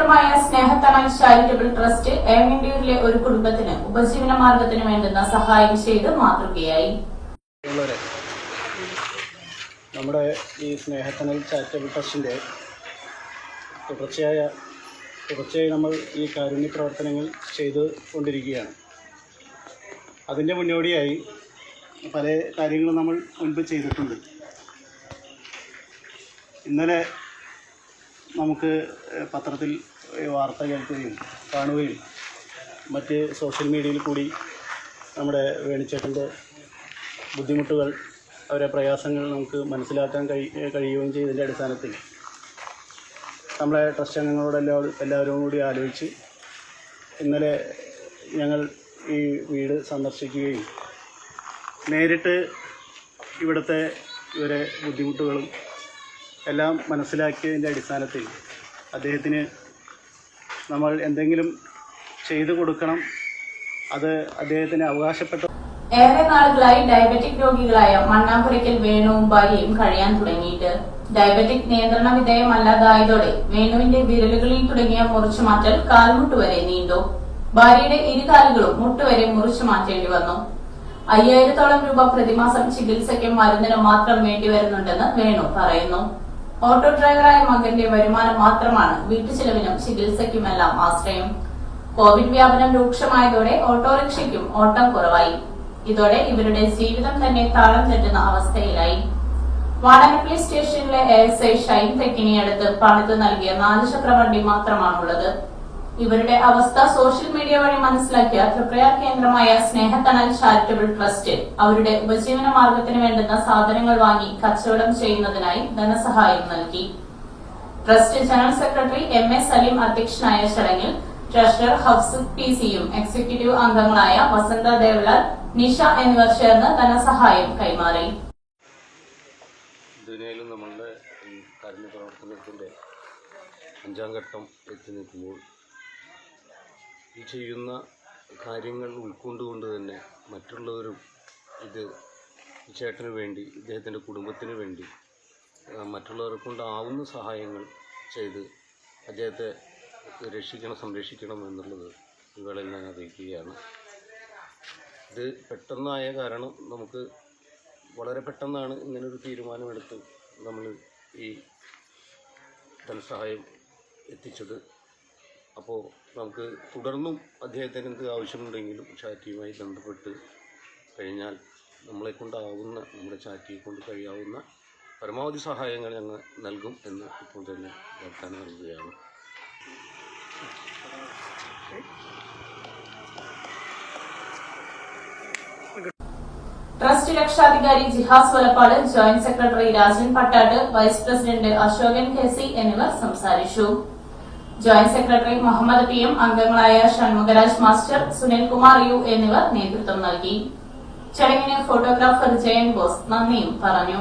കേന്ദ്രമായ സ്നേഹത്തണൽ charitable trust ഏങ്ങണ്ടിയൂരിലെ ഒരു കുടുംബത്തിന് ഉപജീവന മാർഗത്തിന് വേണ്ടുന്ന സഹായം ചെയ്ത് മാതൃകയായി. നമ്മുടെ ഈ സ്നേഹത്തണൽ ചാരിറ്റബിൾ ട്രസ്റ്റിൻ്റെ തുടർച്ചയായി നമ്മൾ ഈ കാരുണ്യ പ്രവർത്തനങ്ങൾ ചെയ്തു കൊണ്ടിരിക്കുകയാണ്. അതിൻ്റെ മുന്നോടിയായി പല കാര്യങ്ങളും നമ്മൾ മുൻപ് ചെയ്തിട്ടുണ്ട്. ഇന്നലെ നമുക്ക് പത്രത്തിൽ വാർത്ത കേൾക്കുകയും കാണുകയും മറ്റ് സോഷ്യൽ മീഡിയയിൽ കൂടി നമ്മുടെ വേണിച്ചേട്ടൻ്റെ ബുദ്ധിമുട്ടുകൾ, അവരെ പ്രയാസങ്ങൾ നമുക്ക് മനസ്സിലാക്കാൻ കഴിയുകയും ചെയ്തതിൻ്റെ അടിസ്ഥാനത്തിൽ നമ്മളെ ട്രസ്റ്റ് അംഗങ്ങളോട് എല്ലാവരും കൂടി ആലോചിച്ച് ഇന്നലെ ഞങ്ങൾ ഈ വീട് സന്ദർശിക്കുകയും നേരിട്ട് ഇവിടുത്തെ ഇവരെ ബുദ്ധിമുട്ടുകളും എല്ലാം മനസ്സിലാക്കിയതിൻ്റെ അടിസ്ഥാനത്തിൽ അദ്ദേഹത്തിന് നമ്മൾ എന്തെങ്കിലും ചെയ്തു കൊടുക്കണം, അത് അദ്ദേഹത്തിന് അവകാശപ്പെട്ട. ഏറെ നാളുകളായി ഡയബറ്റിക് രോഗികളായ മണ്ണാമ്പുരയ്ക്കൽ വേണുവും ഭാര്യയും കഴിയാൻ തുടങ്ങിയിട്ട് ഡയബറ്റിക് നിയന്ത്രണ വിധേയമല്ലാതായതോടെ വേണുവിന്റെ വിരലുകളിൽ തുടങ്ങിയ മുറിച്ചുമാറ്റൽ കാൽമുട്ടുവരെ നീണ്ടു. ഭാര്യയുടെ ഇരുകാലുകളും മുട്ടുവരെ മുറിച്ചു മാറ്റേണ്ടി വന്നു. 5000-ഓളം രൂപ പ്രതിമാസം ചികിത്സയ്ക്കും മരുന്നിനും മാത്രം വേണ്ടിവരുന്നുണ്ടെന്ന് വേണു പറയുന്നു. ഓട്ടോ ഡ്രൈവറായ മകന്റെ വരുമാനം മാത്രമാണ് വീട്ടുചെലവിനും ചികിത്സയ്ക്കുമെല്ലാം ആശ്രയം. കോവിഡ് വ്യാപനം രൂക്ഷമായതോടെ ഓട്ടോറിക്ഷയ്ക്കും ഓട്ടം കുറവായി. ഇതോടെ ഇവരുടെ ജീവിതം തന്നെ താളം തെറ്റുന്ന അവസ്ഥയിലായി. വാടാനപ്പള്ളി സ്റ്റേഷനിലെ ASI ഷൈൻ തെക്കിനിയടുത്ത് പണിതു നൽകിയ 4 ചക്ര വണ്ടി മാത്രമാണുള്ളത്. ഇവരുടെ അവസ്ഥ സോഷ്യൽ മീഡിയ വഴി മനസ്സിലാക്കിയ തൃപ്രയാർ കേന്ദ്രമായ സ്നേഹത്തണൽ ചാരിറ്റബിൾ ട്രസ്റ്റ് അവരുടെ ഉപജീവന മാർഗത്തിന് വേണ്ടുന്ന സാധനങ്ങൾ വാങ്ങി കച്ചവടം ചെയ്യുന്നതിനായി ധനസഹായം നൽകി. Trust general secretary MA Saleem അധ്യക്ഷനായ ചടങ്ങിൽ ട്രഷറർ ഹഫ്സ് PC-യും എക്സിക്യൂട്ടീവ് അംഗങ്ങളായ വസന്ത ദേവലാൽ, നിഷ എന്നിവർ ചേർന്ന് ധനസഹായം കൈമാറി. ദുനിയയിലും നമ്മളുടെ കാരുണ്യ പ്രവർത്തനത്തിന്റെ 5ാം ഘട്ടം എത്തി നിൽക്കുമ്പോൾ ഈ ചെയ്യുന്ന കാര്യങ്ങൾ ഉൾക്കൊണ്ടുകൊണ്ട് തന്നെ മറ്റുള്ളവരും ഇത് ഈ ചേട്ടന് വേണ്ടി, ഇദ്ദേഹത്തിൻ്റെ കുടുംബത്തിന് വേണ്ടി മറ്റുള്ളവരെ കൊണ്ടാവുന്ന സഹായങ്ങൾ ചെയ്ത് അദ്ദേഹത്തെ സംരക്ഷിക്കണം എന്നുള്ളത് ഈ വേളയിൽ ഞാൻ അറിയിക്കുകയാണ്. ഇത് പെട്ടെന്നായ കാരണം നമുക്ക് വളരെ പെട്ടെന്നാണ് ഇങ്ങനൊരു തീരുമാനമെടുത്ത് നമ്മൾ ഈ ധനസഹായം എത്തിച്ചത്. അപ്പോൾ നമുക്ക് തുടർന്നും അദ്ദേഹത്തിന് എന്ത് ആവശ്യമുണ്ടെങ്കിലും ചാരിറ്റിയുമായി ബന്ധപ്പെട്ട് കഴിഞ്ഞാൽ നമ്മളെക്കൊണ്ടാവുന്ന, നമ്മുടെ ചാരിറ്റിയെ കൊണ്ട് കഴിയാവുന്ന പരമാവധി സഹായങ്ങൾ ഞങ്ങൾ നൽകും എന്ന് ഇപ്പോൾ തന്നെ വാഗ്ദാനം നൽകുകയാണ്. ട്രസ്റ്റ് രക്ഷാധികാരി Jihas Valappad, joint secretary Rajan Pattatt, vice president Ashokan KC എന്നിവർ സംസാരിച്ചു. ജോയിന്റ് സെക്രട്ടറി മുഹമ്മദ് PM, അംഗങ്ങളായ ഷൺമുഖരാജ് മാസ്റ്റർ, സുനിൽകുമാർ U എന്നിവർ നേതൃത്വം നൽകി. ചടങ്ങിന് ഫോട്ടോഗ്രാഫർ ജയൻ ബോസ് നന്ദിയും പറഞ്ഞു.